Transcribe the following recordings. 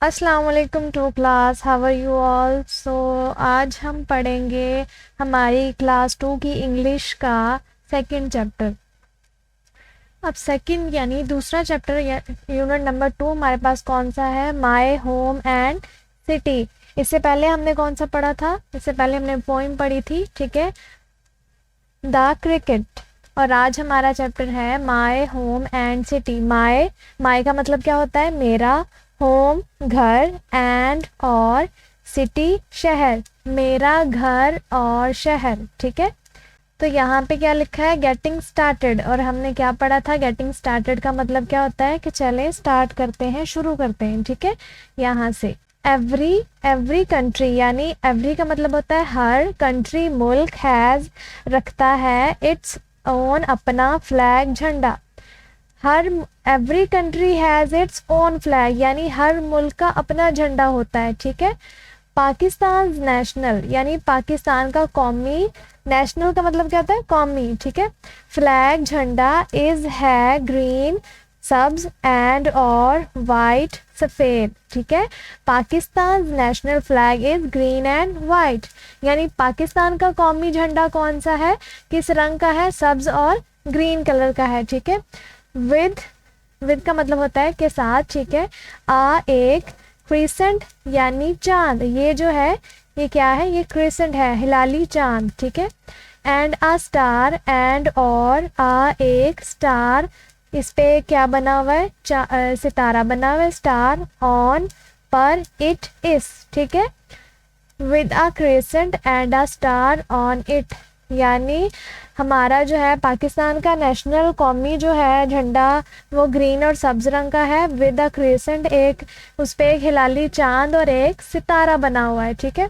अस्सलाम वालेकुम to class, how are you all. So आज हम पढ़ेंगे हमारी क्लास 2 की इंग्लिश का सेकंड चैप्टर। अब सेकंड यानी दूसरा चैप्टर यूनिट नंबर 2 हमारे पास कौन सा है? My home and city. इससे पहले हमने कौन सा पढ़ा था? इससे पहले हमने पोइम पढ़ी थी, ठीक है, द क्रिकेट। और आज हमारा चैप्टर है my home and city. My का मतलब क्या होता है? मेरा, होम घर, एंड और सिटी शहर, मेरा घर और शहर, ठीक है। तो यहाँ पे क्या लिखा है? Getting started. और हमने क्या पढ़ा था? गेटिंग स्टार्टेड का मतलब क्या होता है कि चलें स्टार्ट करते हैं, शुरू करते हैं, ठीक है। यहाँ से एवरी कंट्री, यानी एवरी का मतलब होता है हर, कंट्री मुल्क, हैज रखता है इट्स ओन अपना फ्लैग झंडा। हर every country has its own flag, यानी हर मुल्क का अपना झंडा होता है, ठीक है। पाकिस्तान नेशनल, यानी पाकिस्तान का कौमी, नेशनल का मतलब क्या होता है? कौमी, ठीक है। फ्लैग झंडा इज है ग्रीन सब्ज एंड और वाइट सफ़ेद, ठीक है। Pakistan national flag is green and white, यानी पाकिस्तान का कौमी झंडा कौन सा है, किस रंग का है? सब्ज और ग्रीन कलर का है, ठीक है। विद का मतलब होता है के साथ, ठीक है। एक क्रिसेंट यानी चांद, ये जो है ये क्या है? ये क्रिसेंट है, हिलाली चांद, ठीक है। एंड अ स्टार, एंड और एक स्टार, इस पे क्या बना हुआ है? सितारा बना हुआ है, स्टार, ऑन पर, इट इज, ठीक है। With a crescent and a star on it, यानी हमारा जो है पाकिस्तान का नेशनल कौमी जो है झंडा वो ग्रीन और सब्ज रंग का है, विद अ क्रिसेंट, एक उस पे एक हिलाली चांद और एक सितारा बना हुआ है, ठीक है।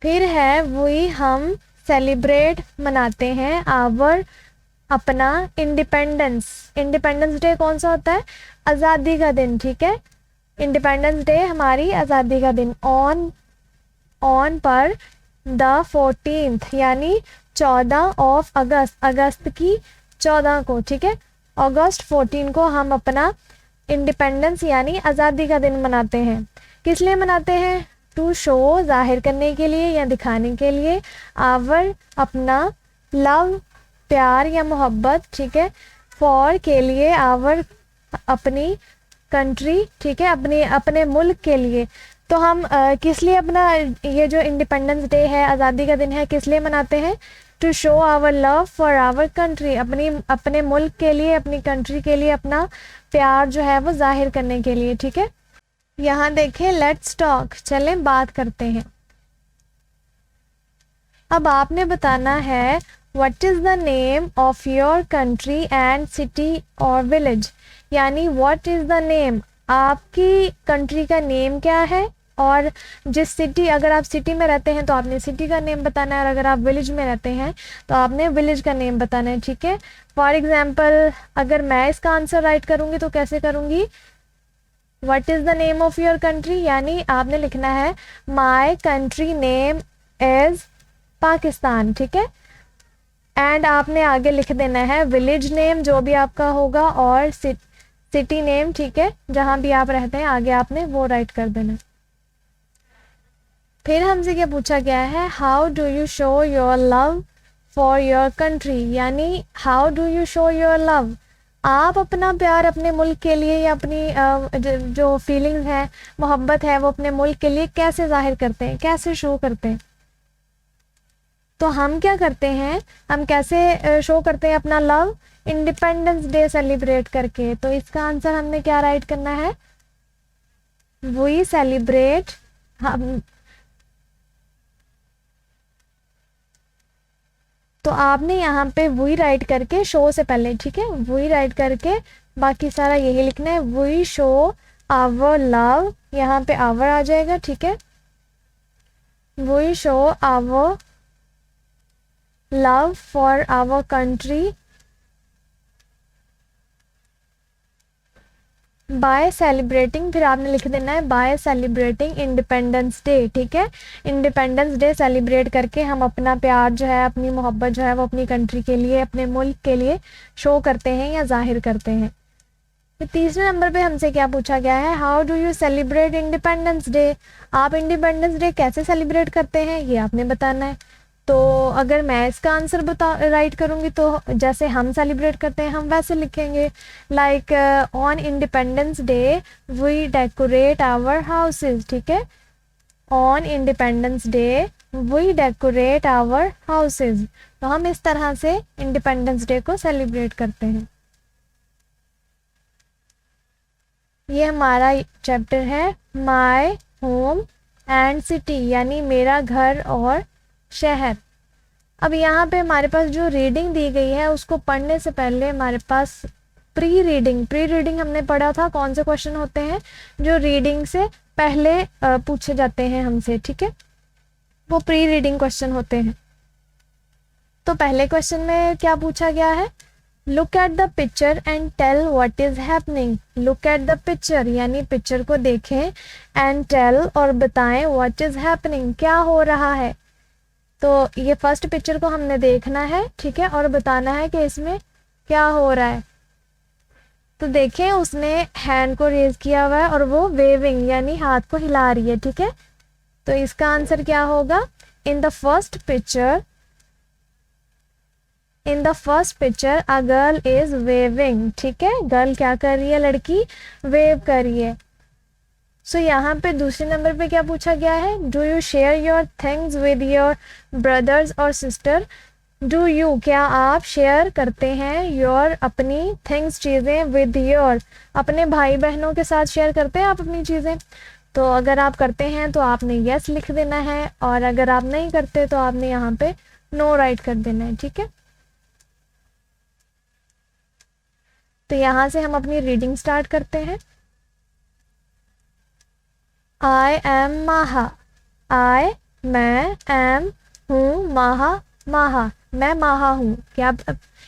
फिर है वी हम सेलिब्रेट मनाते हैं आवर अपना इंडिपेंडेंस। इंडिपेंडेंस डे कौन सा होता है? आज़ादी का दिन, ठीक है। इंडिपेंडेंस डे हमारी आज़ादी का दिन। ऑन पर द 14th, यानी 14 ऑफ अगस्त, अगस्त की 14 को, ठीक है। अगस्त 14 को हम अपना इंडिपेंडेंस यानी आज़ादी का दिन मनाते हैं। किस लिए मनाते हैं? टू शो, जाहिर करने के लिए या दिखाने के लिए, आवर अपना, लव प्यार या मोहब्बत, ठीक है, फॉर के लिए, आवर अपनी, कंट्री, ठीक है, अपने मुल्क के लिए। तो हम किस लिए अपना ये जो इंडिपेंडेंस डे है, आज़ादी का दिन है, किस लिए मनाते हैं? To show our love for our country, अपने मुल्क के लिए, अपनी कंट्री के लिए अपना प्यार जो है वो जाहिर करने के लिए, ठीक है। यहाँ देखें, लेट्स टॉक, चलें बात करते हैं। अब आपने बताना है what is the name of your country and city और विलेज, यानी व्हाट इज़ द नेम, आपकी कंट्री का नेम क्या है, और जिस सिटी, अगर आप सिटी में रहते हैं तो आपने सिटी का नेम बताना है, और अगर आप विलेज में रहते हैं तो आपने विलेज का नेम बताना है, ठीक है। फॉर एग्जाम्पल अगर मैं इसका आंसर राइट करूँगी तो कैसे करूँगी? What is the name of your country, यानी आपने लिखना है my country name is Pakistan, ठीक है। एंड आपने आगे लिख देना है विलेज नेम जो भी आपका होगा, और सिटी नेम, ठीक है, जहाँ भी आप रहते हैं आगे आपने वो राइट कर देना। फिर हमसे क्या पूछा गया है? How do you show your love for your country, यानी how do you show your love, आप अपना प्यार अपने मुल्क के लिए या अपनी जो फीलिंग्स हैं, मोहब्बत है, वो अपने मुल्क के लिए कैसे जाहिर करते हैं, कैसे शो करते हैं? तो हम क्या करते हैं, हम कैसे शो करते हैं अपना लव? इंडिपेंडेंस डे सेलिब्रेट करके। तो इसका आंसर हमने क्या राइट करना है? वी सेलिब्रेट, हम, तो आपने यहाँ पे वी राइट करके शो से पहले, ठीक है, वी राइट करके बाकी सारा यही लिखना है, वी शो आवर लव, यहाँ पे आवर आ जाएगा, ठीक है। We show our love for our country by celebrating, फिर आपने लिख देना है बाय सेलिब्रेटिंग इंडिपेंडेंस डे, ठीक है। इंडिपेंडेंस डे सेलिब्रेट करके हम अपना प्यार जो है, अपनी मोहब्बत जो है वो अपनी कंट्री के लिए, अपने मुल्क के लिए शो करते हैं या जाहिर करते हैं। फिर तीसरे नंबर पे हमसे क्या पूछा गया है, how do you celebrate independence day, आप इंडिपेंडेंस डे कैसे सेलिब्रेट करते हैं ये आपने बताना है। तो अगर मैं इसका आंसर राइट करूँगी तो जैसे हम सेलिब्रेट करते हैं हम वैसे लिखेंगे, like on Independence Day we decorate our houses, ठीक है, on Independence Day we decorate our houses. तो हम इस तरह से इंडिपेंडेंस डे को सेलिब्रेट करते हैं। ये हमारा चैप्टर है माय होम एंड सिटी, यानी मेरा घर और शहर। अब यहाँ पे हमारे पास जो रीडिंग दी गई है उसको पढ़ने से पहले हमारे पास प्री रीडिंग हमने पढ़ा था, कौन से क्वेश्चन होते हैं जो रीडिंग से पहले पूछे जाते हैं हमसे, ठीक है, वो प्री रीडिंग क्वेश्चन होते हैं। तो पहले क्वेश्चन में क्या पूछा गया है, look at the picture and tell what is happening. Look at the picture यानी पिक्चर को देखें, एंड टेल और बताएं व्हाट इज हैपनिंग क्या हो रहा है। तो ये फर्स्ट पिक्चर को हमने देखना है, ठीक है, और बताना है कि इसमें क्या हो रहा है। तो देखें उसने हैंड को रेज किया हुआ है और वो वेविंग यानी हाथ को हिला रही है, ठीक है। तो इसका आंसर क्या होगा, in the first picture a girl is waving, ठीक है, गर्ल क्या कर रही है, लड़की वेव कर रही है। सो यहाँ पे दूसरे नंबर पे क्या पूछा गया है, do you share your things with your brothers और सिस्टर। डू यू क्या आप शेयर करते हैं योर अपनी थिंग्स चीज़ें विद योर अपने भाई बहनों के साथ शेयर करते हैं आप अपनी चीज़ें। तो अगर आप करते हैं तो आपने यस लिख देना है, और अगर आप नहीं करते तो आपने यहाँ पे नो राइट कर देना है, ठीक है। तो यहाँ से हम अपनी रीडिंग स्टार्ट करते हैं। आई एम माहा, मैं एम हूँ, माहा मैं माहा हूँ। क्या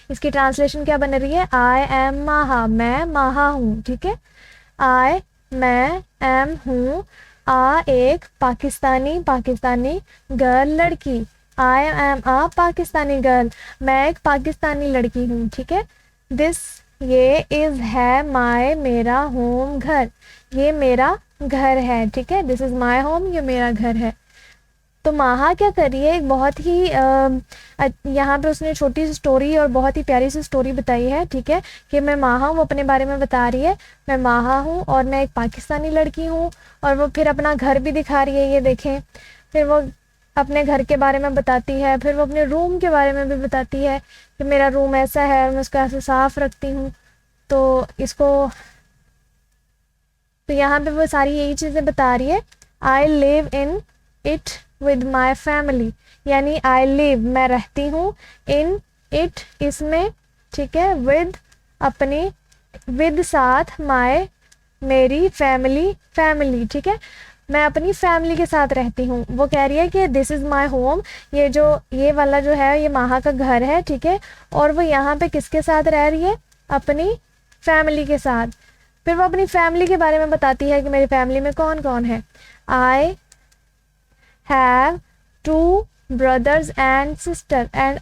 इसकी ट्रांसलेशन क्या बन रही है, आई एम माहा मैं माहा हूँ, ठीक है। आई मैं एम हूँ, आ एक पाकिस्तानी गर्ल लड़की, I am a Pakistani girl मैं एक पाकिस्तानी लड़की हूँ, ठीक है। दिस ये इज़ है माय मेरा होम घर, ये मेरा घर है, ठीक है, दिस इज़ माय होम ये मेरा घर है। तो माहा क्या कर रही है, एक बहुत ही यहाँ पे उसने छोटी सी स्टोरी और बहुत ही प्यारी सी स्टोरी बताई है, ठीक है, कि मैं माहा हूँ, वो अपने बारे में बता रही है, मैं माहा हूँ और मैं एक पाकिस्तानी लड़की हूँ। और वो फिर अपना घर भी दिखा रही है, ये देखें, फिर वो अपने घर के बारे में बताती है, फिर वो अपने रूम के बारे में भी बताती है कि मेरा रूम ऐसा है, मैं उसको ऐसे साफ रखती हूँ। तो यहाँ पे वो सारी यही चीज़ें बता रही है। I live in it with my family, यानी आई लिव मैं रहती हूँ, इन इट इसमें, ठीक है, विद अपनी, विद साथ, माई मेरी, फैमिली, ठीक है, मैं अपनी फैमिली के साथ रहती हूँ। वो कह रही है कि दिस इज़ माई होम, ये वाला जो है ये माहा का घर है, ठीक है, और वो यहाँ पे किसके साथ रह रही है, अपनी फैमिली के साथ। फिर वो अपनी फैमिली के बारे में बताती है कि मेरी फैमिली में कौन कौन है। I have 2 brothers and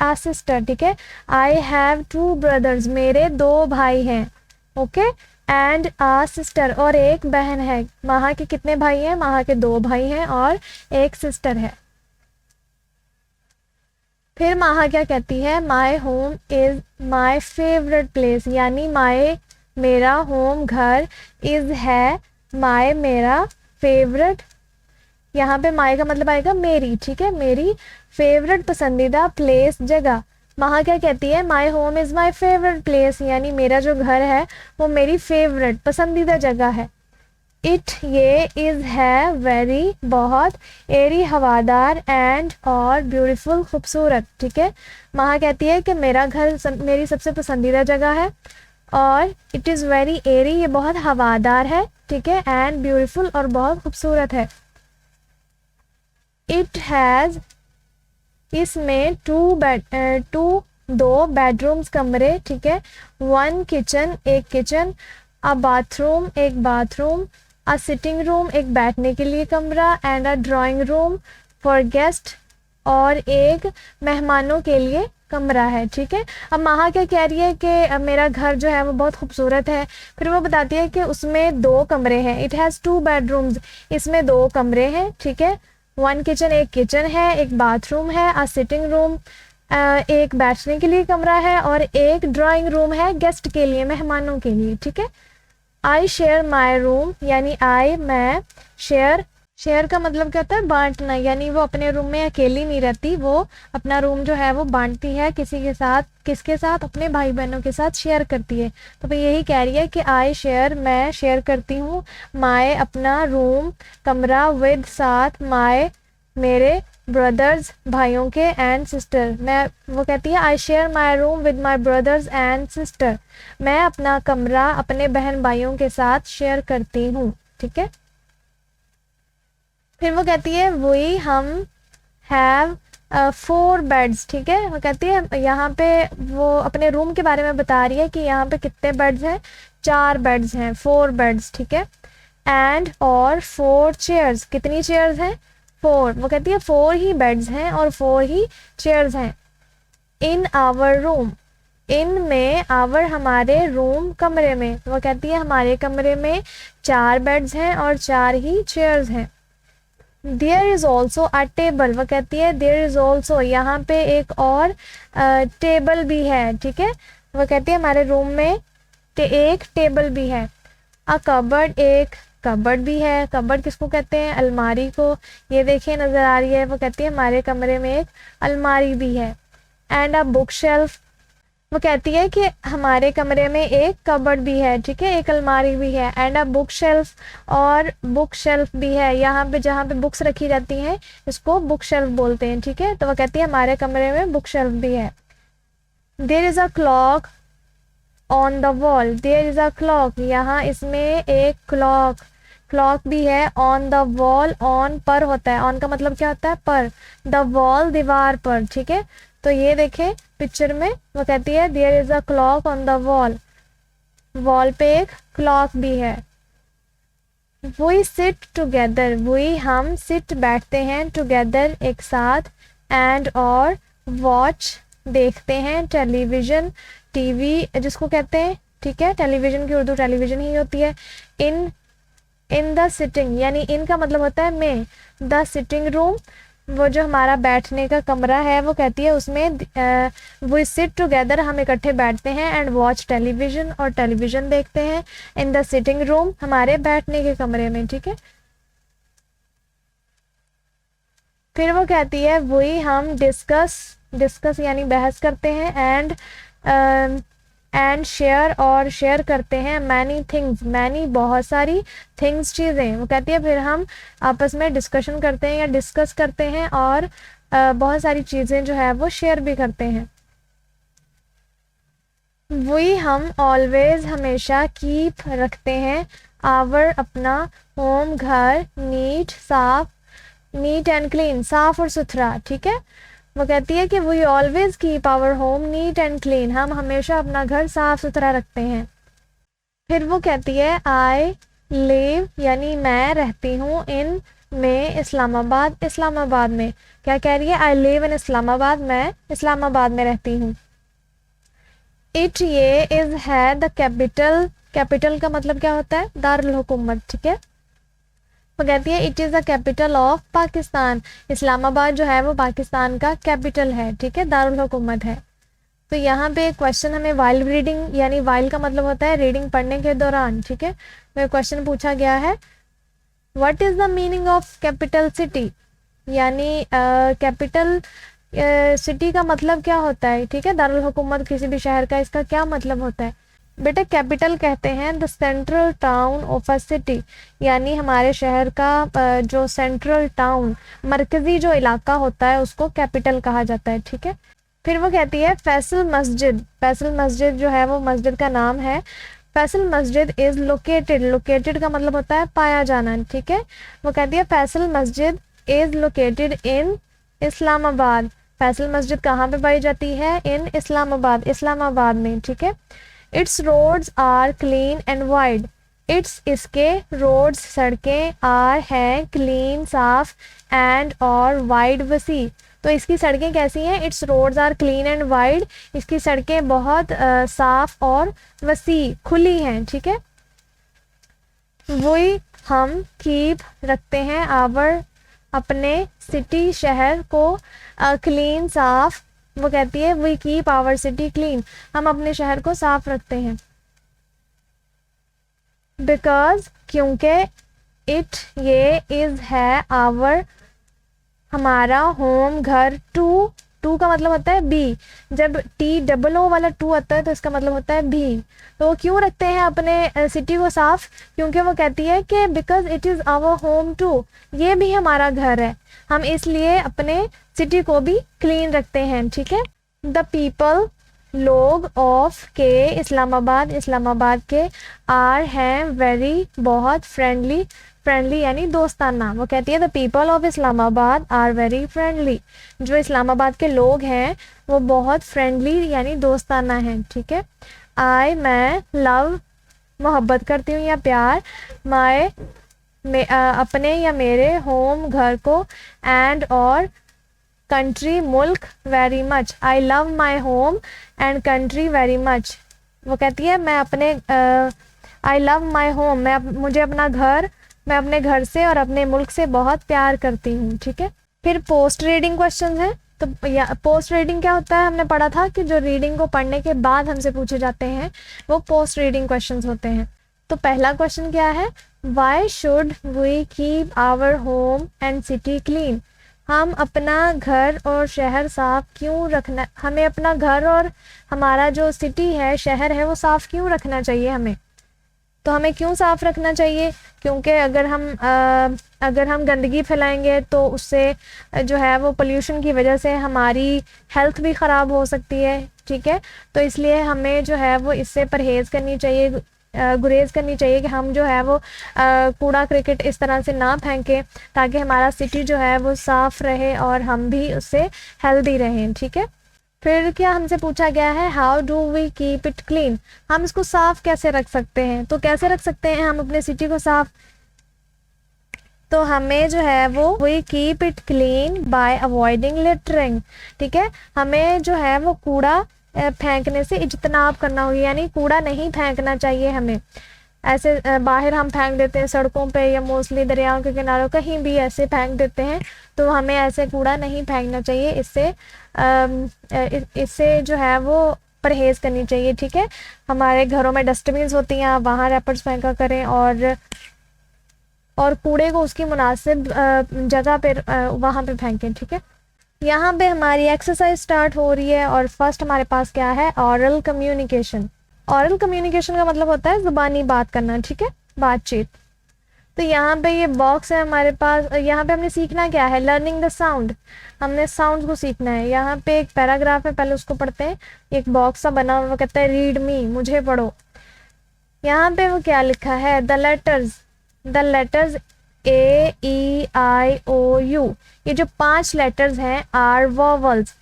a sister, ठीक है, आई हैव 2 ब्रदर्स मेरे 2 भाई हैं, ओके, एंड आ सिस्टर और एक बहन है। माहा के कितने भाई हैं, माहा के 2 भाई हैं और एक सिस्टर है। फिर माहा क्या कहती है, my home is my favourite place, यानी मेरा होम घर, इज़ है माई मेरा फेवरेट, यहाँ पे माई का मतलब आएगा मेरी, ठीक है, मेरी फेवरेट पसंदीदा प्लेस जगह। माहा क्या कहती है, my home is my favourite place, यानी मेरा जो घर है वो मेरी फेवरेट पसंदीदा जगह है। इट ये इज़ है वेरी बहुत, एरी हवादार, एंड और ब्यूटीफुल खूबसूरत, ठीक है। माहा कहती है कि मेरा घर मेरी सबसे पसंदीदा जगह है, और इट इज़ वेरी एरी ये बहुत हवादार है, ठीक है, एंड ब्यूटीफुल और बहुत खूबसूरत है। इट हैज़ इसमें 2 बेडरूम्स कमरे, ठीक है, 1 किचन एक किचन, अ बाथरूम एक बाथरूम, अ सिटिंग रूम एक बैठने के लिए कमरा, and a drawing room for guest और एक मेहमानों के लिए कमरा है, ठीक है। अब महा क्या कह रही है कि मेरा घर जो है वो बहुत खूबसूरत है। फिर वो बताती है कि उसमें 2 कमरे हैं, इट हैज़ 2 बेडरूम्स, इसमें 2 कमरे हैं, ठीक है। 1 किचन, एक किचन है, एक बाथरूम है, अ सिटिंग रूम, एक बैठने के लिए कमरा है, और एक ड्राइंग रूम है गेस्ट के लिए, मेहमानों के लिए, ठीक है। आई शेयर माई रूम, यानी आई मैं, शेयर का मतलब क्या होता है, बांटना, यानी वो अपने रूम में अकेली नहीं रहती, वो अपना रूम जो है वो बांटती है किसी के साथ, किसके साथ, अपने भाई बहनों के साथ शेयर करती है। तो भाई यही कह रही है कि आई शेयर, मैं शेयर करती हूँ, माय अपना रूम, कमरा, विद साथ, माय मेरे, ब्रदर्स भाइयों के, एंड सिस्टर, मैं, वो कहती है I share my room with my brothers and sister, मैं अपना कमरा अपने बहन भाइयों के साथ शेयर करती हूँ, ठीक है। फिर वो कहती है वी हम हैव 4 बेड्स, ठीक है। वो कहती है यहाँ पे वो अपने रूम के बारे में बता रही है कि यहाँ पे कितने बेड्स हैं, 4 बेड्स हैं, 4 बेड्स, ठीक है। एंड और 4 चेयर्स, कितनी चेयर्स हैं, 4, वो कहती है 4 ही बेड्स हैं और 4 ही चेयर्स हैं। इन आवर रूम, इन में, आवर हमारे, रूम कमरे में, वो कहती है हमारे कमरे में 4 बेड्स हैं और 4 ही चेयर्स हैं। There is also a table, वो कहती है देयर इज़ ऑल्सो, यहाँ पे एक और टेबल भी है, ठीक है। वो कहती है हमारे रूम में एक टेबल भी है। अ कबर्ड, एक कबर्ड भी है, कबर्ड किसको कहते हैं, अलमारी को, ये देखिए नज़र आ रही है, वो कहती है हमारे कमरे में एक अलमारी भी है। एंड अ बुक शेल्फ, वो कहती है कि हमारे कमरे में एक कबर्ड भी है, ठीक है, एक अलमारी भी है। एंड अ बुक शेल्फ, और बुक शेल्फ भी है, यहाँ पे जहाँ पे बुक्स रखी जाती हैं इसको बुक शेल्फ बोलते हैं, ठीक है। तो वो कहती है हमारे कमरे में बुक शेल्फ भी है। There is a clock on the wall, there is a clock, यहाँ इसमें एक क्लॉक भी है। ऑन द वॉल, ऑन पर होता है, ऑन का मतलब क्या होता है, पर, द वॉल दीवार पर, ठीक है। तो ये देखें पिक्चर में, वो कहती है there is a clock on the wall, wall पे एक क्लॉक भी है। वी सिट टुगेदर, वी हम, सिट बैठते हैं, टुगेदर एक साथ, एंड और, वॉच देखते हैं, टेलीविज़न टीवी जिसको कहते हैं, ठीक है, टेलीविज़न की उर्दू टेलीविज़न ही होती है। इन द सिटिंग, यानी इन का मतलब होता है में, द सिटिंग रूम, वो जो हमारा बैठने का कमरा है, वो कहती है उसमें वी सिट टुगेदर, हम इकट्ठे बैठते हैं, एंड वॉच टेलीविज़न, और टेलीविज़न देखते हैं, इन द सिटिंग रूम, हमारे बैठने के कमरे में, ठीक है। फिर वो कहती है वही हम डिस्कस यानी बहस करते हैं, एंड शेयर और शेयर करते हैं, मैनी थिंग्स, मैनी बहुत सारी, थिंग्स चीज़ें, वो कहती है फिर हम आपस में डिस्कशन करते हैं या डिस्कस करते हैं, और बहुत सारी चीज़ें जो है वो शेयर भी करते हैं। वही हम ऑलवेज हमेशा कीप रखते हैं, आवर अपना, होम घर, नीट साफ, नीट एंड क्लीन साफ और सुथरा, ठीक है। वो कहती है कि we always keep our home neat and clean, हम हमेशा अपना घर साफ सुथरा रखते हैं। फिर वो कहती है आई लिव, यानी मैं रहती हूँ, इन में, इस्लामाबाद, इस्लामाबाद में, क्या कह रही है, आई लिव इन इस्लामाबाद, मैं इस्लामाबाद में रहती हूँ। इट, ये, इज़, है, द कैपिटल, कैपिटल का मतलब क्या होता है, दारुल हुकूमत, ठीक है। वो कहती है it is the capital of Pakistan, Islamabad जो है वो पाकिस्तान का कैपिटल है, ठीक है, दारुल हुकूमत है। तो यहाँ पे क्वेश्चन हमें वाइल रीडिंग, यानी वाइल का मतलब होता है रीडिंग पढ़ने के दौरान, ठीक है। तो क्वेश्चन पूछा गया है what is the meaning of capital city, यानी कैपिटल सिटी का मतलब क्या होता है, ठीक है, दारुल हुकूमत किसी भी शहर का, इसका क्या मतलब होता है। बेटा कैपिटल कहते हैं the central town of a city, यानी हमारे शहर का जो सेंट्रल टाउन, मरकज़ी जो इलाका होता है उसको कैपिटल कहा जाता है, ठीक है। फिर वो कहती है फैसल मस्जिद, फैसल मस्जिद जो है वो मस्जिद का नाम है। फैसल मस्जिद इज़ लोकेटेड, लोकेटेड का मतलब होता है पाया जाना, ठीक है। वो कहती है फैसल मस्जिद is located in Islamabad, Faisal मस्जिद कहाँ पे पाई जाती है, इन इस्लामाबाद, इस्लामाबाद में, ठीक है। Its roads are clean and wide, its इसके, रोड्स सड़कें, आर हैं, क्लीन साफ, एंड और वाइड वसी, तो इसकी सड़कें कैसी हैं? Its roads are clean and wide, इसकी सड़कें बहुत साफ और वसी खुली हैं, ठीक है। वही हम कीप रखते हैं आवर अपने सिटी शहर को क्लीन साफ, वो कहती है we keep our city clean, हम अपने शहर को साफ रखते हैं। बिकॉज क्योंकि इट ये इज है आवर हमारा होम घर, टू का मतलब होता है बी, जब TOO वाला टू आता है तो इसका मतलब होता है भी। तो वो क्यों रखते हैं अपने सिटी को साफ? क्योंकि वो कहती है कि because it is our home too, ये भी हमारा घर है, हम इसलिए अपने सिटी को भी क्लीन रखते हैं, ठीक है। द पीपल लोग ऑफ के इस्लामाबाद, इस्लामाबाद के, आर हैं वेरी बहुत, फ्रेंडली, फ्रेंडली यानी दोस्ताना, वो कहती है the people of Islamabad are very friendly, जो इस्लामाबाद के लोग हैं वो बहुत फ्रेंडली यानी दोस्ताना हैं, ठीक है। आई मैं लव मोहब्बत करती हूँ या प्यार, माए अपने या मेरे, होम घर को, एंड और कंट्री मुल्क, very much, I love my home and country very much, वो कहती है मैं अपने आई लव माई होम, मुझे अपना घर, मैं अपने घर से और अपने मुल्क से बहुत प्यार करती हूँ, ठीक है। फिर पोस्ट रीडिंग क्वेश्चन है। तो पोस्ट रीडिंग क्या होता है? हमने पढ़ा था कि जो रीडिंग को पढ़ने के बाद हमसे पूछे जाते हैं वो पोस्ट रीडिंग क्वेश्चन होते हैं। तो पहला क्वेश्चन क्या है? Why should we keep our home and city clean, हम अपना घर और शहर साफ क्यों रखना, हमें अपना घर और हमारा जो सिटी है, शहर है, वो साफ क्यों रखना चाहिए हमें? तो हमें क्यों साफ़ रखना चाहिए? क्योंकि अगर हम गंदगी फैलाएंगे तो उससे जो है वो पोल्यूशन की वजह से हमारी हेल्थ भी ख़राब हो सकती है, ठीक है। तो इसलिए हमें जो है वो इससे परहेज़ करनी चाहिए, गुरेज करनी चाहिए कि हम जो है वो कूड़ा क्रिकेट इस तरह से ना फेंकें, ताकि हमारा सिटी जो है वो साफ़ रहे और हम भी उससे हेल्दी रहें, ठीक है। फिर क्या हमसे पूछा गया है? How do we keep it clean, हम इसको साफ कैसे रख सकते हैं? तो कैसे रख सकते हैं हम अपने सिटी को साफ? तो हमें जो है वो we keep it clean by avoiding littering, ठीक है। हमें जो है वो कूड़ा फेंकने से इज्तनाब करना होगा, यानी कूड़ा नहीं फेंकना चाहिए हमें। ऐसे बाहर हम फेंक देते हैं सड़कों पे या मोस्टली दरियाओं के किनारों, कहीं भी ऐसे फेंक देते हैं, तो हमें ऐसे कूड़ा नहीं फेंकना चाहिए, इससे जो है वो परहेज़ करनी चाहिए, ठीक है। हमारे घरों में डस्टबिन होती हैं, वहाँ रैपर्स फेंका करें और कूड़े को उसकी मुनासिब जगह पर वहाँ पे फेंकें, ठीक है। यहाँ पे हमारी एक्सरसाइज स्टार्ट हो रही है और फर्स्ट हमारे पास क्या है? ऑरल कम्युनिकेशन। ऑरल कम्युनिकेशन का मतलब होता है ज़ुबानी बात करना, ठीक है, बातचीत। तो यहाँ पे ये बॉक्स है हमारे पास, यहाँ पे हमने सीखना क्या है? लर्निंग द साउंड, हमने साउंड को सीखना है। यहाँ पे एक पैराग्राफ है, पहले उसको पढ़ते हैं। एक बॉक्स सा बना हुआ कहता है रीड मी, मुझे पढ़ो। यहाँ पे वो क्या लिखा है? द लेटर्स AEIOU, ये जो 5 लेटर्स हैं आर वोवल्स।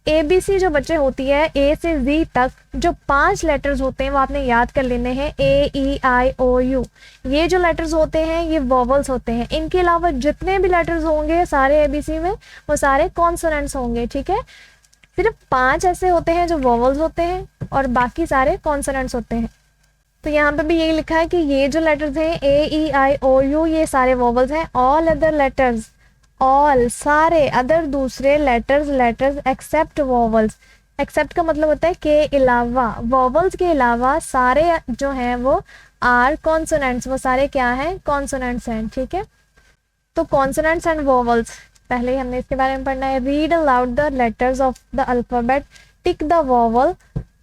ABC जो बच्चे होती है A से Z तक जो 5 लेटर्स होते हैं वो आपने याद कर लेने हैं, AEIOU। ये जो लेटर्स होते हैं ये वोवल्स होते हैं। इनके अलावा जितने भी लेटर्स होंगे सारे ABC में वो सारे कॉन्सोनेंट्स होंगे, ठीक है। सिर्फ 5 ऐसे होते हैं जो वोवल्स होते हैं और बाकी सारे कॉन्सोनेंट्स होते हैं। तो यहाँ पे भी यही लिखा है कि ये जो लेटर्स हैं AEIOU ये सारे वोवल्स हैं। ऑल अदर लेटर्स, ऑल सारे, अदर दूसरे लेटर्स एक्सेप्ट वोवल्स। एक्सेप्ट का मतलब होता है के अलावा, वोवल्स के अलावा सारे जो हैं वो आर कॉन्सोनेंट्स, वो सारे क्या हैं? कॉन्सोनेंट्स हैं, ठीक है। तो कॉन्सोनेंट्स एंड वोवल्स पहले ही हमने इसके बारे में पढ़ना है। Read aloud the letters of the alphabet, tick the vowel,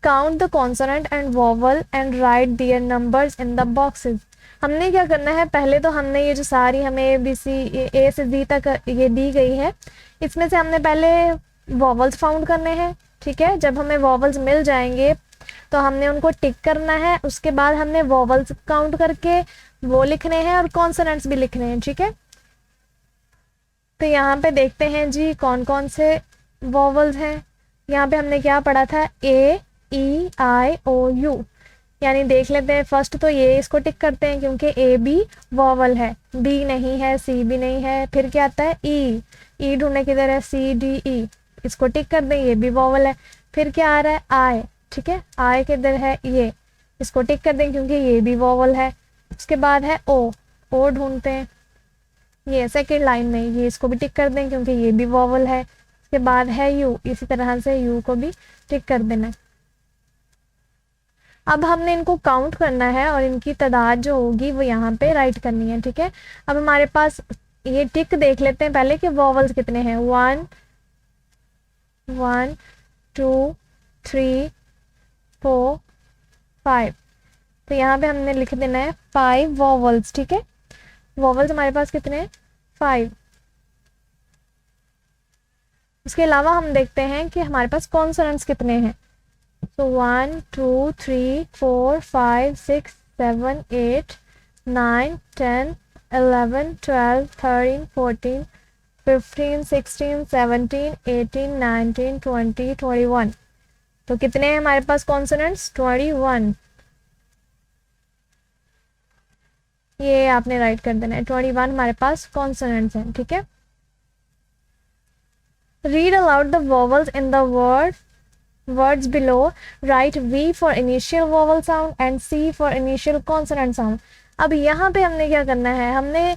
count the consonant and vowel and write their numbers in the boxes. हमने क्या करना है? पहले तो हमने ये जो सारी हमें ABC A से Z तक ये दी गई है, इसमें से हमने पहले वोवल्स फाउंड करने हैं, ठीक है। जब हमें वोवल्स मिल जाएंगे तो हमने उनको टिक करना है, उसके बाद हमने वोवल्स काउंट करके वो लिखने हैं और कॉन्सोनेंट्स भी लिखने हैं, ठीक है। तो यहाँ पे देखते हैं जी कौन कौन से वोवल्स हैं। यहाँ पे हमने क्या पढ़ा था? AEIOU। यानी देख लेते हैं, फर्स्ट तो ये इसको टिक करते हैं क्योंकि ए बी वॉवल है, बी नहीं है, सी भी नहीं है। फिर क्या आता है ई, ई ढूंढने किधर है, सी डी ई, इसको टिक कर दें, ये भी वॉवल है। फिर क्या आ रहा है आई, ठीक है, आई किधर है, ये, इसको टिक कर दें क्योंकि ये भी वॉवल है। उसके बाद है ओ, ओ ढूंढते हैं, ये सेकेंड लाइन में, ये इसको भी टिक कर दें क्योंकि ये भी वॉवल है। उसके बाद है यू, इसी तरह से यू को भी टिक कर देना है। अब हमने इनको काउंट करना है और इनकी तादाद जो होगी वो यहाँ पे राइट करनी है, ठीक है। अब हमारे पास ये टिक देख लेते हैं पहले कि वॉवल्स कितने हैं, 1 1 2 3 4 5। तो यहाँ पे हमने लिख देना है 5 वॉवल्स, ठीक है। वॉवल्स हमारे पास कितने हैं, 5। उसके अलावा हम देखते हैं कि हमारे पास कॉन्सोनेंट्स कितने हैं। So 1 2 3 4 5 6 7 8 9 10 11 12 13 14 15 16 17 18 19 20 21। तो कितने हैं हमारे पास कॉन्सोनेंट्स, 21। ये आपने राइट कर देना है, 21 हमारे पास कॉन्सोनेंट्स हैं, ठीक है। Read aloud the vowels in the words below. Write V for initial vowel sound and C for initial consonant sound. अब यहाँ पे हमने क्या करना है, हमने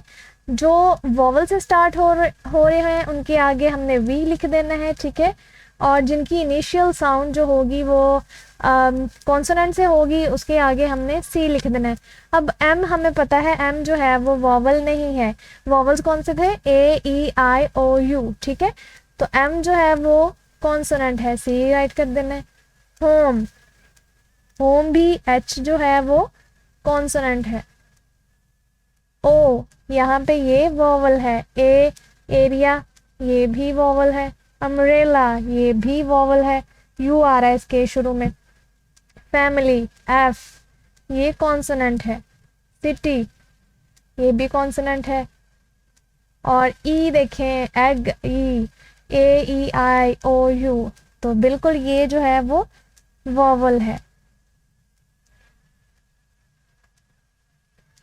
जो वॉवल से स्टार्ट हो रहे हैं उनके आगे हमने V लिख देना है, ठीक है। और जिनकी इनिशियल साउंड जो होगी वो कॉन्सोनेंट से होगी, उसके आगे हमने C लिख देना है। अब M हमें पता है, M जो है वो वॉवल नहीं है। वॉवल्स कौन से थे, A E I O U, ठीक है। तो M जो है वो कॉन्सोनेंट है, सी राइट कर देना है। होम, होम भी एच जो है वो कॉन्सोनेंट है। ओ, यहाँ पे ये वॉवल है। ए, एरिया, ये भी वॉवल है। अम्ब्रेला, ये भी वॉवल है, यू आ रहा है इसके शुरू में। फैमिली, एफ, ये कॉन्सोनेंट है। सिटी, ये भी कॉन्सोनेंट है। और ई देखें, egg, E, A E I O you, तो बिल्कुल ये जो है वो वॉवल है।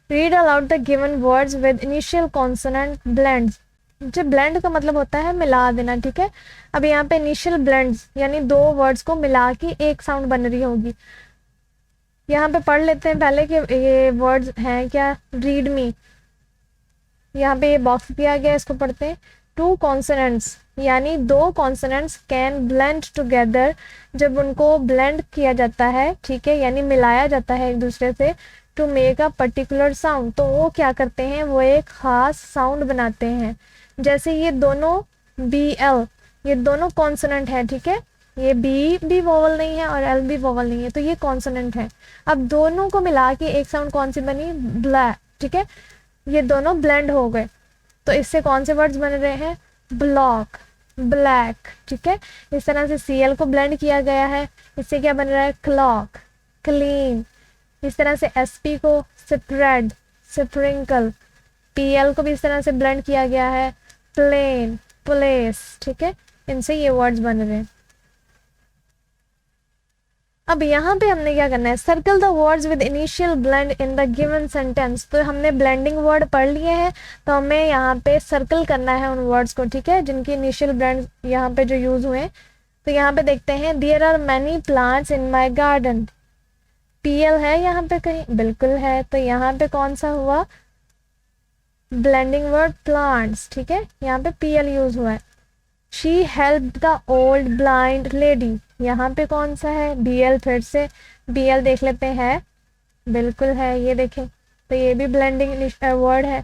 Read aloud the given words with initial consonant blends. जो ब्लेंड का मतलब होता है मिला देना, ठीक है। अब यहाँ पे इनिशियल ब्लेंड्स यानी दो वर्ड्स को मिला के एक साउंड बन रही होगी। यहाँ पे पढ़ लेते हैं पहले कि ये वर्ड्स हैं क्या, रीड मी, यहाँ पे ये बॉक्स दिया गया, इसको पढ़ते हैं। टू कॉन्सोनेंट्स यानी दो कॉन्सोनेंट्स कैन ब्लेंड टुगेदर, जब उनको ब्लेंड किया जाता है, ठीक है, यानी मिलाया जाता है एक दूसरे से, to make a particular sound, तो वो क्या करते हैं, वो एक खास साउंड बनाते हैं। जैसे ये दोनों बी एल, ये दोनों कॉन्सोनेंट है, ठीक है, ये बी भी वोवल नहीं है और एल भी वोवल नहीं है, तो ये कॉन्सोनेंट है। अब दोनों को मिला के एक साउंड कौन सी बनी, ब्लैक, ठीक है, ये दोनों ब्लेंड हो गए, तो इससे कौन से वर्ड्स बन रहे हैं, ब्लॉक, ब्लैक, ठीक है। इस तरह से सी एल को ब्लेंड किया गया है, इससे क्या बन रहा है, क्लॉक, क्लीन। इस तरह से एस पी को स्प्रेड, स्प्रिंकल, पी एल को भी इस तरह से ब्लेंड किया गया है, प्लेन, प्लेस, ठीक है, इनसे ये वर्ड्स बन रहे हैं। अब यहाँ पे हमने क्या करना है, circle the words with initial blend in the given sentence. तो हमने ब्लेंडिंग वर्ड पढ़ लिए हैं, तो हमें यहाँ पे सर्कल करना है उन वर्ड्स को, ठीक है, जिनकी इनिशियल ब्लेंड यहाँ पे जो यूज हुए। तो यहाँ पे देखते हैं, there are many plants in my garden, PL है यहाँ पे कहीं, बिल्कुल है, तो यहाँ पे कौन सा हुआ, ब्लेंडिंग वर्ड प्लांट्स, ठीक है, यहाँ पे पीएल यूज हुआ है। She help the old blind lady, यहाँ पे कौन सा है, बीएल, फिर से बीएल देख लेते हैं, बिल्कुल है, ये देखें, तो ये भी ब्लेंडिंग वर्ड है,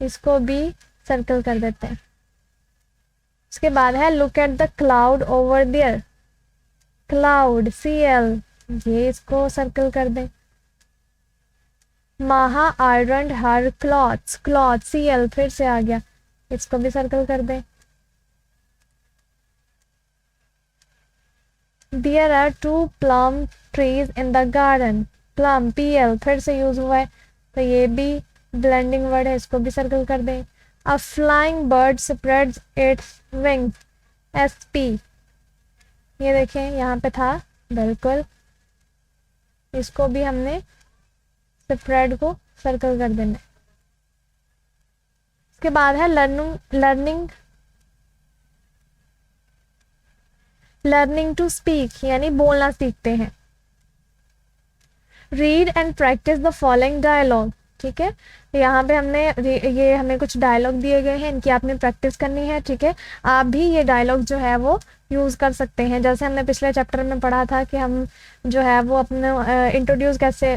इसको भी सर्कल कर देते हैं। उसके बाद है look at the cloud over there, cloud, CL, ये इसको सर्कल कर दें। Maha iron her clothes, cloth, CL, फिर से आ गया, इसको भी सर्कल कर दें। There are 2 plum trees in the garden, plum, pl, फिर से यूज हुआ है, तो ये भी ब्लेंडिंग वर्ड है, इसको भी सर्कल कर दें। A flying bird spreads its wings, sp, ये देखें यहाँ पे था, बिल्कुल। इसको भी हमने स्प्रेड को सर्कल कर देना है। उसके बाद है लर्निंग टू स्पीक, यानी बोलना सीखते हैं। Read and practise the following dialogue, ठीक है। यहाँ पे हमें कुछ डायलॉग दिए गए हैं, इनकी आपने प्रैक्टिस करनी है, ठीक है। आप भी ये डायलॉग जो है वो यूज़ कर सकते हैं। जैसे हमने पिछले चैप्टर में पढ़ा था कि हम जो है वो अपने इंट्रोड्यूस कैसे,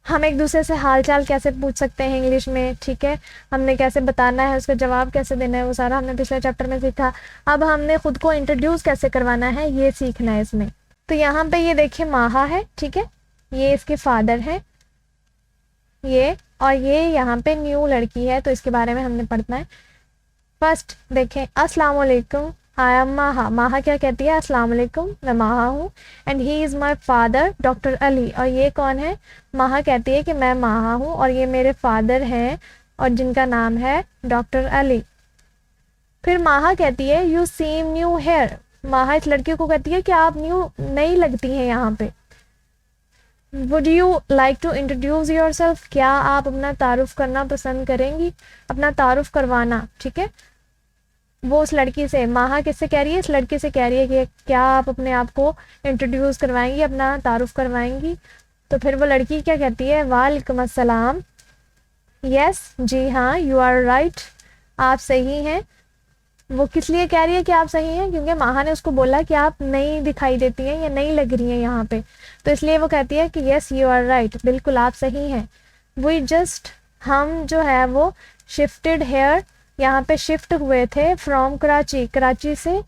हम एक दूसरे से हालचाल कैसे पूछ सकते हैं इंग्लिश में, ठीक है। हमने कैसे बताना है, उसका जवाब कैसे देना है, वो सारा हमने पिछले चैप्टर में सीखा। अब हमने खुद को इंट्रोड्यूस कैसे करवाना है, ये सीखना है इसमें। तो यहाँ पे ये देखिए माहा है, ठीक है, ये इसके फादर है ये, और ये यहाँ पे न्यू लड़की है, तो इसके बारे में हमने पढ़ना है। फर्स्ट देखें, अस्सलाम वालेकुम, आई एम माहा। माहा क्या कहती है, अस्सलाम वालेकुम, मैं माहा हूँ। And he is my father doctor Ali, और ये कौन है, माहा कहती है कि मैं माहा हूँ और ये मेरे फादर हैं और जिनका नाम है डॉक्टर अली। फिर माहा कहती है यू सीम न्यू हेयर, माहा इस लड़की को कहती है कि आप नई लगती हैं यहाँ पे। Would you like to introduce yourself, क्या आप अपना तारुफ करना पसंद करेंगी, अपना तारुफ करवाना, ठीक है। वो उस लड़की से, माहा किससे कह रही है, इस लड़की से कह रही है कि क्या आप अपने आप को इंट्रोड्यूस करवाएंगी, अपना तारुफ करवाएंगी। तो फिर वो लड़की क्या कहती है, वालेकुम अस्सलाम, यस, जी हाँ, यू आर राइट, आप सही हैं। वो किस लिए कह रही है कि आप सही हैं, क्योंकि माहा ने उसको बोला कि आप नई दिखाई देती हैं या नई लग रही हैं यहाँ पे, तो इसलिए वो कहती है कि यस यू आर राइट, बिल्कुल आप सही हैं। वी जस्ट, हम जो है वो शिफ्टेड हेयर, यहाँ पे शिफ्ट हुए थे, फ्रॉम कराची, कराची से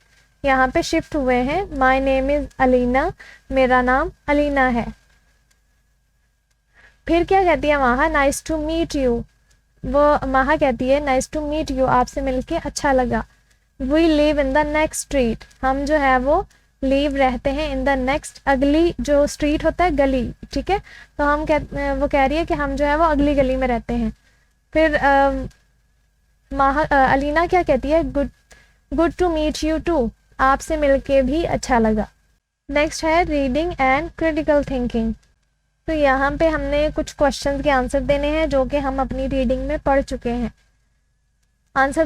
यहाँ पे शिफ्ट हुए हैं। माई नेम इज़ अलीना, मेरा नाम अलीना है। फिर क्या कहती है माहा, नाइस टू मीट यू, वो माहा कहती है नाइस टू मीट यू, आपसे मिलके अच्छा लगा। We live in the next street, हम जो है वो लिव रहते हैं इन द नेक्स्ट, अगली जो स्ट्रीट होता है गली, ठीक है। तो वो कह रही है कि हम जो है वो अगली गली में रहते हैं। फिर अलीना क्या कहती है, good to meet you too, आपसे मिलके भी अच्छा लगा। नेक्स्ट है रीडिंग एंड क्रिटिकल थिंकिंग। तो यहाँ पे हमने कुछ क्वेश्चंस के आंसर देने हैं जो कि हम अपनी रीडिंग में पढ़ चुके हैं। आंसर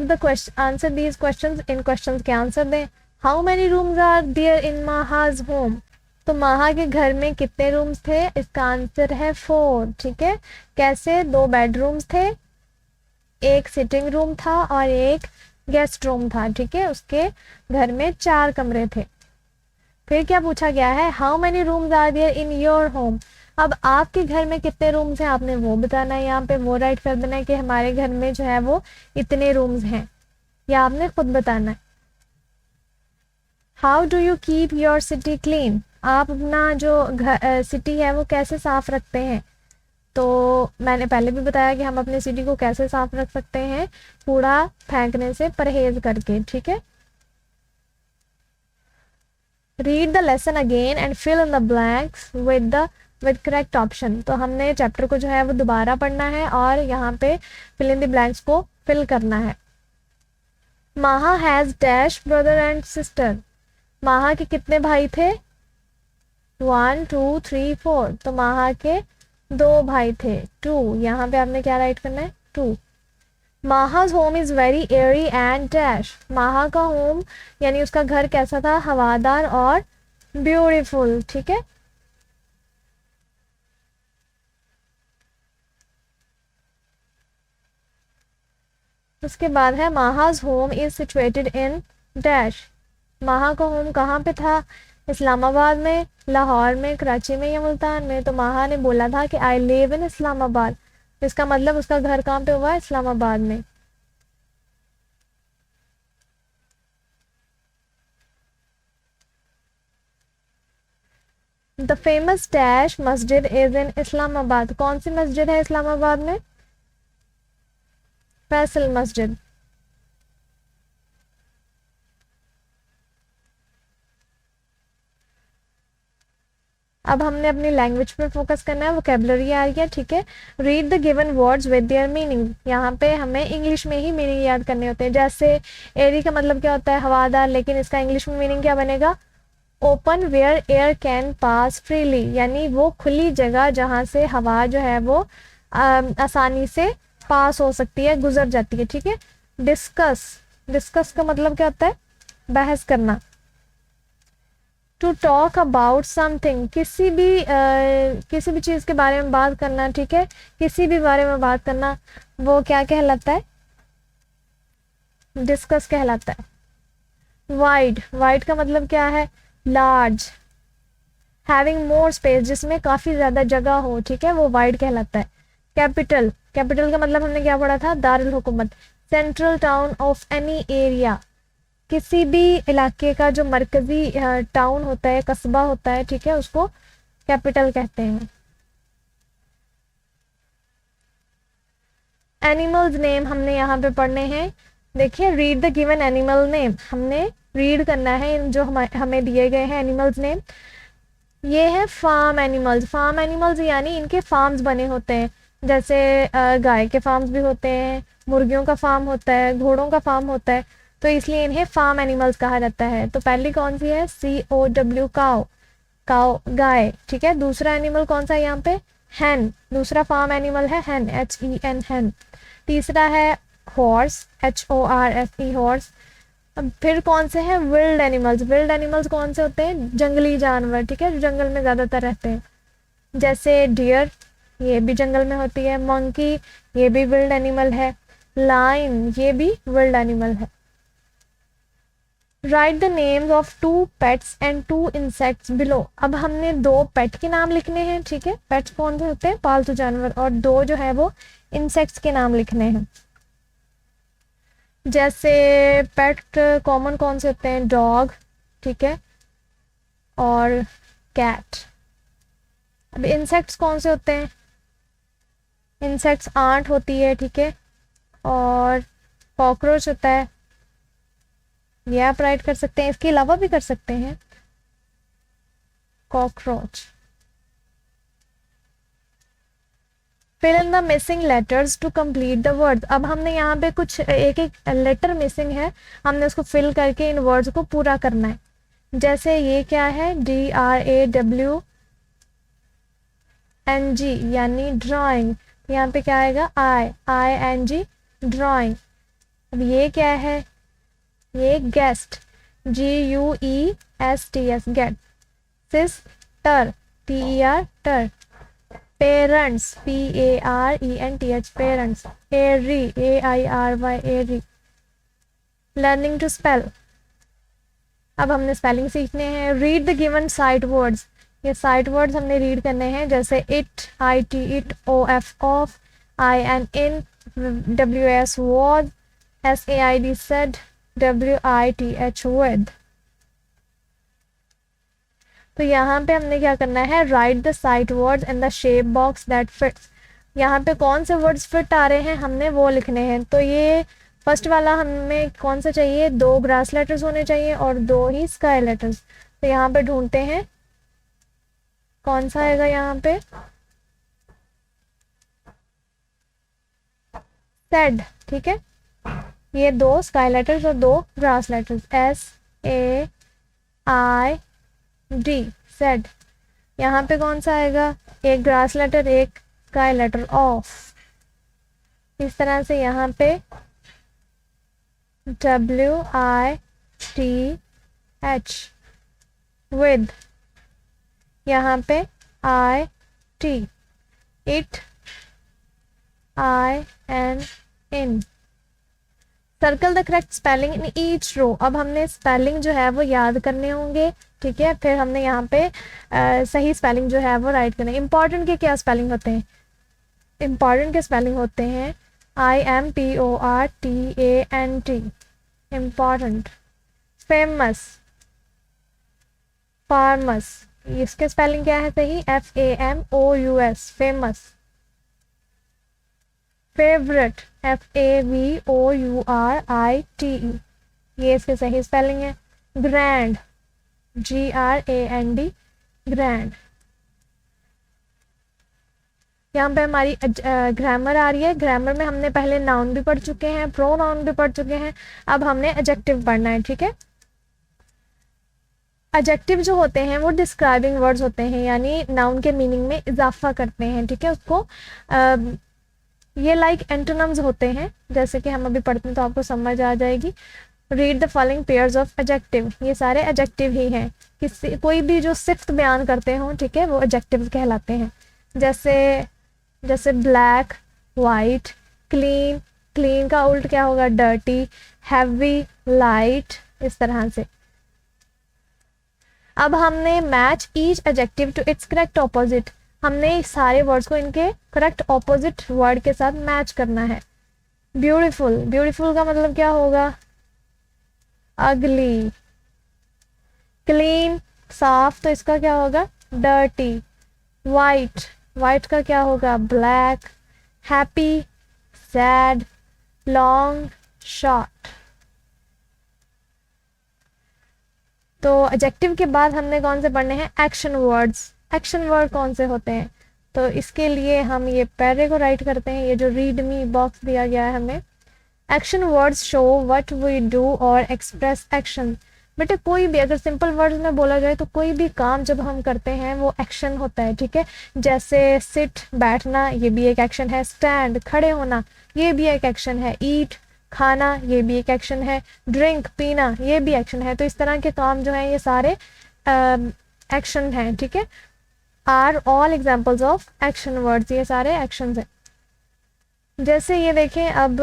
दीज क्वेश्चंस, इन क्वेश्चंस के आंसर दें। How many rooms are there in Maha's home, तो माहा के घर में कितने रूम्स थे, इसका आंसर है 4, ठीक है। कैसे, 2 बेडरूम्स थे, एक सिटिंग रूम था और एक गेस्ट रूम था, ठीक है। उसके घर में 4 कमरे थे। फिर क्या पूछा गया है, how many rooms are there in your home, अब आपके घर में कितने रूम्स हैं आपने वो बताना है, यहाँ पे वो राइट कर देना है कि हमारे घर में जो है वो इतने रूम्स हैं, या आपने खुद बताना है। How do you keep your city clean, आप अपना जो सिटी है वो कैसे साफ रखते हैं। तो मैंने पहले भी बताया कि हम अपने सिटी को कैसे साफ रख सकते हैं, कूड़ा फेंकने से परहेज करके, ठीक है। Read the lesson again and fill in the blanks with correct option, तो हमने चैप्टर को जो है वो दोबारा पढ़ना है और यहाँ पे फिल इन द ब्लैंक्स को फिल करना है। माहा has dash brother and sister, माहा के कितने भाई थे, 1 2 3 4, तो माहा के 2 भाई थे, 2, यहाँ पे आपने क्या राइट करना है, 2। Maha's home is very airy and dash, Maha का होम यानी उसका घर कैसा था, हवादार और ब्यूटीफुल, ठीक है। उसके बाद है Maha's home is situated in dash, Maha का होम कहाँ पे था, इस्लामाबाद में, लाहौर में, कराची में या मुल्तान में। तो माहा ने बोला था कि आई लिव इन इस्लामाबाद, इसका मतलब उसका घर कहाँ पे हुआ, इस्लामाबाद में। द फेमस डैश मस्जिद इज इन इस्लामाबाद, कौन सी मस्जिद है इस्लामाबाद में, फैसल मस्जिद। अब हमने अपनी लैंग्वेज पे फोकस करना है, वोकेबलरी आ रही है, ठीक है। Read the given words with their meaning, यहाँ पे हमें इंग्लिश में ही मीनिंग याद करने होते हैं। जैसे एरी का मतलब क्या होता है, हवादार, लेकिन इसका इंग्लिश में मीनिंग क्या बनेगा, open where air can pass freely, यानी वो खुली जगह जहाँ से हवा जो है वो आसानी से पास हो सकती है, गुजर जाती है, ठीक है। डिस्कस, डिस्कस का मतलब क्या होता है? बहस करना। टू टॉक अबाउट समथिंग, किसी भी चीज़ के बारे में बात करना, ठीक है, किसी भी बारे में बात करना, वो क्या कहलाता है? डिस्कस कहलाता है। वाइड, वाइड का मतलब क्या है? लार्ज। हैविंग मोर स्पेस, जिसमें काफ़ी ज़्यादा जगह हो, ठीक है, वो वाइड कहलाता है। कैपिटल, कैपिटल का मतलब हमने क्या पढ़ा था? दारुल हुकूमत। Central town of any area, किसी भी इलाके का जो मरकजी टाउन होता है, कस्बा होता है, ठीक है, उसको कैपिटल कहते हैं। एनिमल्स नेम हमने यहाँ पे पढ़ने हैं। देखिए, read the given animal name, हमने रीड करना है इन जो हमें दिए गए हैं एनिमल्स नेम। ये है फार्म एनिमल्स। फार्म एनिमल्स यानी इनके फार्म्स बने होते हैं, जैसे गाय के फार्म्स भी होते हैं, मुर्गियों का फार्म होता है, घोड़ों का फार्म होता है, तो इसलिए इन्हें फार्म एनिमल्स कहा जाता है। तो पहली कौन सी है? COW, काउ, काउ गाय, ठीक है। दूसरा एनिमल कौन सा है यहाँ पे? हैन, दूसरा फार्म एनिमल है हैन, HEN, हैन। तीसरा है हॉर्स, HORSE, हॉर्स। अब फिर कौन से हैं? Wild animals. विल्ड एनिमल्स कौन से होते हैं? जंगली जानवर, ठीक है, जो जंगल में ज़्यादातर रहते हैं, जैसे डियर, ये भी जंगल में होती है। मंकी, ये भी विल्ड एनिमल है। लाइन, ये भी विल्ड एनिमल है। Right the names of 2 pets and 2 insects below. अब हमने 2 पेट के नाम लिखने हैं, ठीक है, पेट्स कौन से होते हैं? पालतू जानवर। और 2 जो है वो इंसेक्ट्स के नाम लिखने हैं। जैसे पेट कॉमन कौन से होते हैं? डॉग, ठीक है, और कैट। अब इंसेक्ट्स कौन से होते हैं? इंसेक्ट्स आंट होती है, ठीक है, और कॉकरोच होता है। ये आप राइट कर सकते हैं, इसके अलावा भी कर सकते हैं। Cockroach. Fill in the missing letters to complete the word. अब हमने यहाँ पे कुछ एक एक लेटर मिसिंग है, हमने उसको फिल करके इन वर्ड्स को पूरा करना है। जैसे ये क्या है? DRAWNG, यानी ड्राइंग। यहाँ पे क्या आएगा? ING, drawing. अब ये क्या है? ये guest, GUESTS, get. Sister, TER, टर। Parents, PARENTH, parents. Airy, AIRY, airy. Learning to spell, अब हमने स्पेलिंग सीखने हैं। Read the given sight words, ये साइट वर्ड्स हमने रीड करने हैं, जैसे it, IT, it, OF, of, IN, in, WS, was, SAID, said, WITH, with। तो यहाँ पे हमने क्या करना है? Right the sight words in the shape box that fits. यहाँ पे कौन से वर्ड्स फिट आ रहे हैं हमने वो लिखने हैं। तो ये फर्स्ट वाला हमें कौन सा चाहिए? 2 ग्रास लेटर्स होने चाहिए और 2 ही स्काई लेटर्स। तो यहाँ पे ढूंढते हैं कौन सा आएगा यहाँ पे? सेड, ठीक है, ये 2 स्काई लेटर्स और 2 ग्रास लेटर्स, SAID, सेड। यहाँ पे कौन सा आएगा? एक ग्रास लेटर, एक स्काई लेटर, ऑफ। इस तरह से यहाँ पे WITH, with। यहाँ पे IT, it, IN, in. Circle the correct spelling in each row. अब हमने स्पेलिंग जो है वो याद करने होंगे, ठीक है, फिर हमने यहाँ पे सही स्पेलिंग जो है वो राइट करना है। इंपॉर्टेंट के क्या स्पेलिंग होते हैं? इंपॉर्टेंट के स्पेलिंग होते हैं IMPORTANT, इम्पॉर्टेंट। फेमस, फार्मस, इसके स्पेलिंग क्या है सही? FAMOUS, famous. फेवरेट, FAVOURITE, ये इसके सही स्पेलिंग है। Grand, GRAND, grand. यहाँ पे हमारी ग्रामर आ रही है। ग्रामर में हमने पहले नाउन भी पढ़ चुके हैं, प्रोनाउन भी पढ़ चुके हैं, अब हमने एडजेक्टिव पढ़ना है, ठीक है। एडजेक्टिव जो होते हैं वो डिस्क्राइबिंग वर्ड्स होते हैं, यानी नाउन के मीनिंग में इजाफा करते हैं, ठीक है। उसको ये लाइक एंटोनिम्स होते हैं, जैसे कि हम अभी पढ़ते हैं तो आपको समझ आ जाएगी। Read the following pairs of adjective, ये सारे एडजेक्टिव ही हैं, किसी कोई भी जो सिफ्त बयान करते हों, ठीक है, वो एडजेक्टिव कहलाते हैं। जैसे ब्लैक, वाइट, क्लीन, क्लीन का उल्ट क्या होगा, डर्टी, हैवी, लाइट, इस तरह से। अब हमने match each adjective to its correct opposite, हमने सारे वर्ड्स को इनके करेक्ट ऑपोजिट वर्ड के साथ मैच करना है। ब्यूटीफुल, ब्यूटीफुल का मतलब क्या होगा, अगली। क्लीन, साफ, तो इसका क्या होगा, डर्टी। वाइट, वाइट का क्या होगा, black. Happy, sad. Long, short. तो एडजेक्टिव के बाद हमने कौन से पढ़ने हैं, एक्शन वर्ड्स। एक्शन वर्ड कौन से होते हैं, तो इसके लिए हम ये पैरे को राइट करते हैं, ये जो रीड मी बॉक्स दिया गया है हमें। Action words show what we do और एक्सप्रेस एक्शन। बेटे कोई भी अगर सिंपल वर्ड्स में बोला जाए तो कोई भी काम जब हम करते हैं वो एक्शन होता है, ठीक है। जैसे सिट, बैठना, ये भी एक एक्शन है। स्टैंड, खड़े होना, ये भी एक एक्शन है। ईट, खाना, ये भी एक एक्शन है। ड्रिंक, पीना, ये भी एक्शन है। तो इस तरह के काम जो हैं ये सारे एक्शन हैं, ठीक है। Are all examples of action words, ये सारे एक्शन हैं। जैसे ये देखें, अब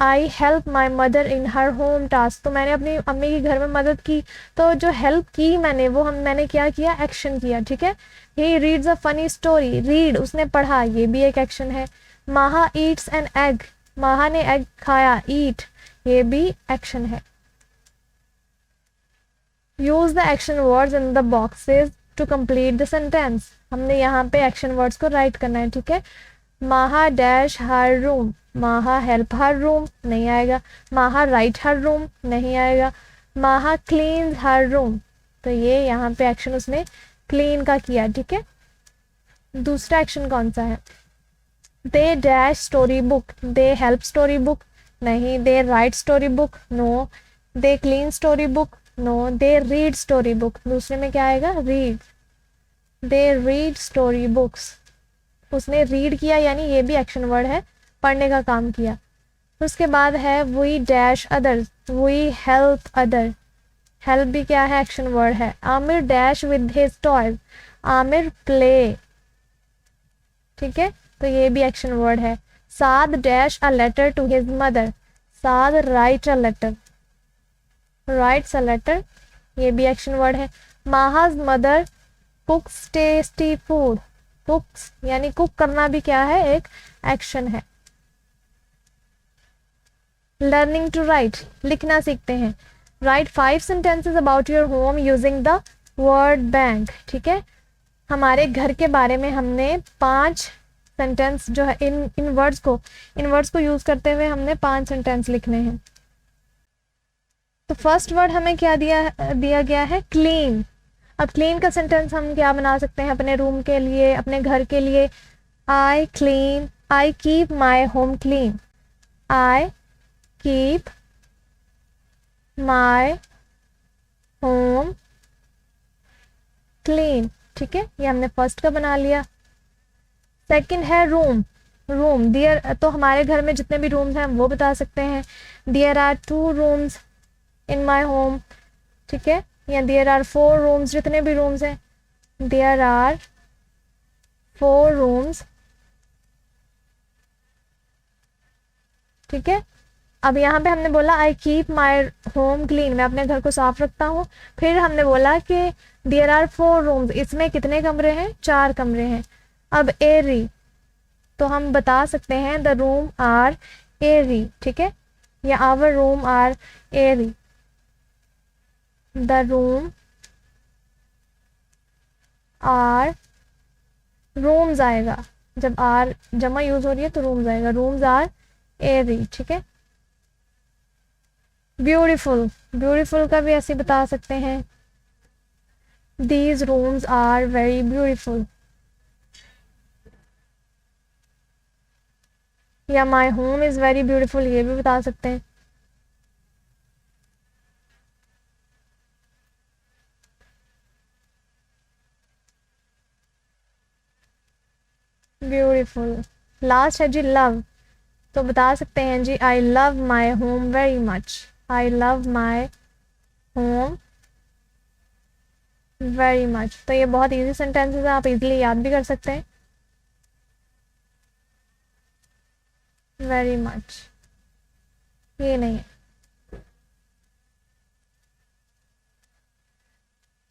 I help my mother in her home task, तो मैंने अपनी अम्मी की घर में मदद की, तो जो हेल्प की मैंने वो मैंने क्या किया, एक्शन किया, ठीक है। He reads a funny story, read, उसने पढ़ा, ये भी एक एक्शन है। माहा ईट्स एन एग, माहा ने एग खाया। ईट, ये भी एक्शन है। Use the action words in the boxes to complete the sentence, हमने यहाँ पे एक्शन वर्ड्स को राइट करना है, ठीक है। माहा डैश हर रूम, माहा हेल्प हर रूम, नहीं आएगा। माहा राइट हर रूम, नहीं आएगा। माहा क्लीन हर रूम, तो ये यहाँ पे एक्शन उसने क्लीन का किया, ठीक है। दूसरा एक्शन कौन सा है, they dash story book, they help story book, नहीं। They write story book, no. They clean story book, no. They read story book, दूसरे में क्या आएगा, read. They read story books, उसने रीड किया, यानी ये भी एक्शन वर्ड है, पढ़ने का काम किया। उसके बाद है we dash other, we help other, help भी क्या है, एक्शन वर्ड है। Aamir dash with his toys, Aamir play, ठीक है, तो ये भी एक्शन वर्ड है। Saad dash a letter to his mother, Saad write a letter, writes a letter, ये भी एक्शन वर्ड है। Maha's mother cooks tasty food, cooks यानी कुक करना भी क्या है, एक एक्शन है। लर्निंग टू राइट, लिखना सीखते हैं। Right 5 sentences about your home using the word bank, ठीक है। हमारे घर के बारे में हमने 5 सेंटेंस जो है इन वर्ड्स को यूज करते हुए हमने 5 सेंटेंस लिखने हैं। तो फर्स्ट वर्ड हमें क्या दिया गया है, क्लीन। अब क्लीन का सेंटेंस हम क्या बना सकते हैं अपने रूम के लिए, अपने घर के लिए। I clean, I keep my home clean, I keep my home clean, ठीक है, ये हमने फर्स्ट का बना लिया। सेकंड है रूम, रूम देयर, तो हमारे घर में जितने भी रूम्स हैं हम वो बता सकते हैं। There are 2 rooms in my home, ठीक है, या देयर आर 4 रूम्स, जितने भी रूम्स हैं, देयर आर 4 रूम्स, ठीक है। अब यहाँ पे हमने बोला I keep my home clean, मैं अपने घर को साफ रखता हूँ। फिर हमने बोला कि देयर आर 4 रूम्स, इसमें कितने कमरे हैं, 4 कमरे हैं। अब एरी, तो हम बता सकते हैं द रूम आर एरी, ठीक है, या our room are airy, the room are, rooms आएगा, जब आर जमा यूज हो रही है तो रूम्स आएगा, रूम्स आर एरी, ठीक है। ब्यूटीफुल, ब्यूटीफुल का भी ऐसे बता सकते हैं, these rooms are very beautiful, या my home is very beautiful, ये भी बता सकते हैं। ब्यूटीफुल। लास्ट है जी लव, तो बता सकते हैं जी I love my home very much. I love my home very much. तो ये बहुत इजी सेंटेंसेस है, आप इजीली याद भी कर सकते हैं। वेरी मच ये नहीं है।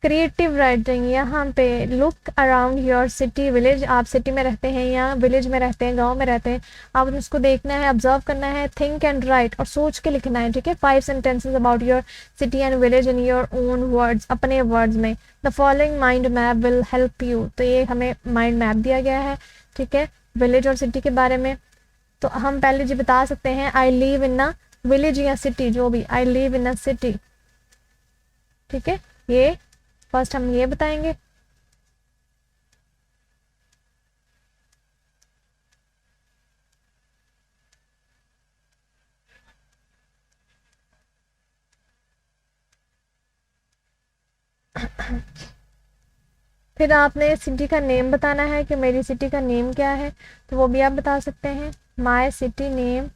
क्रिएटिव राइटिंग, यहाँ पे look around your city village, आप सिटी में रहते हैं या विलेज में रहते हैं, गांव में रहते हैं, आप उसको देखना है, ऑब्जर्व करना है, थिंक एंड राइट, और सोच के लिखना है, ठीक है। 5 sentences about your city and village in your own words, अपने वर्ड्स में। The following mind map will help you, तो ये हमें माइंड मैप दिया गया है, ठीक है, विलेज और सिटी के बारे में। तो हम पहले जी बता सकते हैं I live in a village या सिटी, जो भी, I live in a city, ठीक है। ये फर्स्ट हम ये बताएंगे। फिर आपने सिटी का नेम बताना है कि मेरी सिटी का नेम क्या है, तो वो भी आप बता सकते हैं। My city name,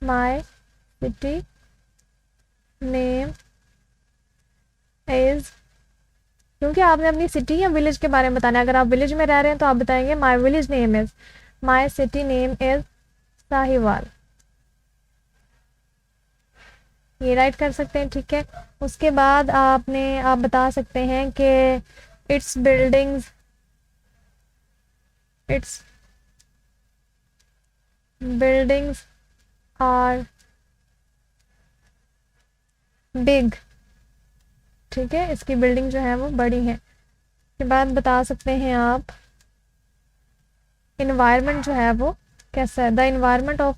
my city name is, क्योंकि आपने अपनी सिटी या विलेज के बारे में बताना है। अगर आप विलेज में रह रहे हैं तो आप बताएंगे my village name is, my city name is Sahiwal, ये राइट कर सकते हैं, ठीक है। उसके बाद आप बता सकते हैं कि it's buildings, it's buildings are big, ठीक है, इसकी बिल्डिंग जो है वो बड़ी है। के बाद बता सकते हैं आप इन्वायरमेंट जो है वो कैसा है, the environment of,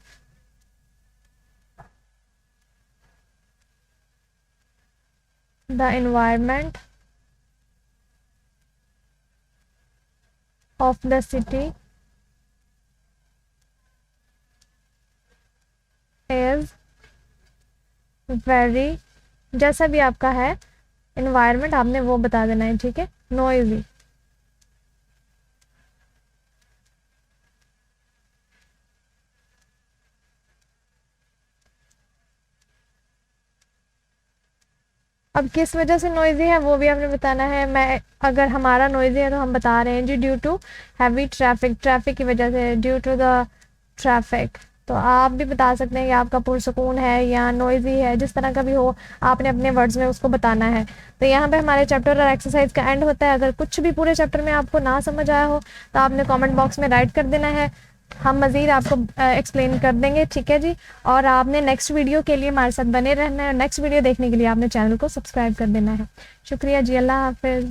the environment of the city is very, जैसा भी आपका है इन्वायरमेंट आपने वो बता देना है, ठीक है। नॉइजी, अब किस वजह से नॉइजी है वो भी आपने बताना है। मैं अगर हमारा नॉइजी है तो हम बता रहे हैं जी due to heavy traffic, traffic की वजह से, ड्यू टू द ट्रैफिक। तो आप भी बता सकते हैं कि आपका पुरसकून है या नॉइजी है, जिस तरह का भी हो आपने अपने वर्ड्स में उसको बताना है। तो यहाँ पे हमारे चैप्टर और एक्सरसाइज का एंड होता है। अगर कुछ भी पूरे चैप्टर में आपको ना समझ आया हो तो आपने कमेंट बॉक्स में राइट कर देना है, हम मज़ीद आपको एक्सप्लेन कर देंगे, ठीक है जी। और आपने नेक्स्ट वीडियो के लिए हमारे साथ बने रहना है, और नेक्स्ट वीडियो देखने के लिए आपने चैनल को सब्सक्राइब कर देना है। शुक्रिया जी, अल्लाह हाफिज़।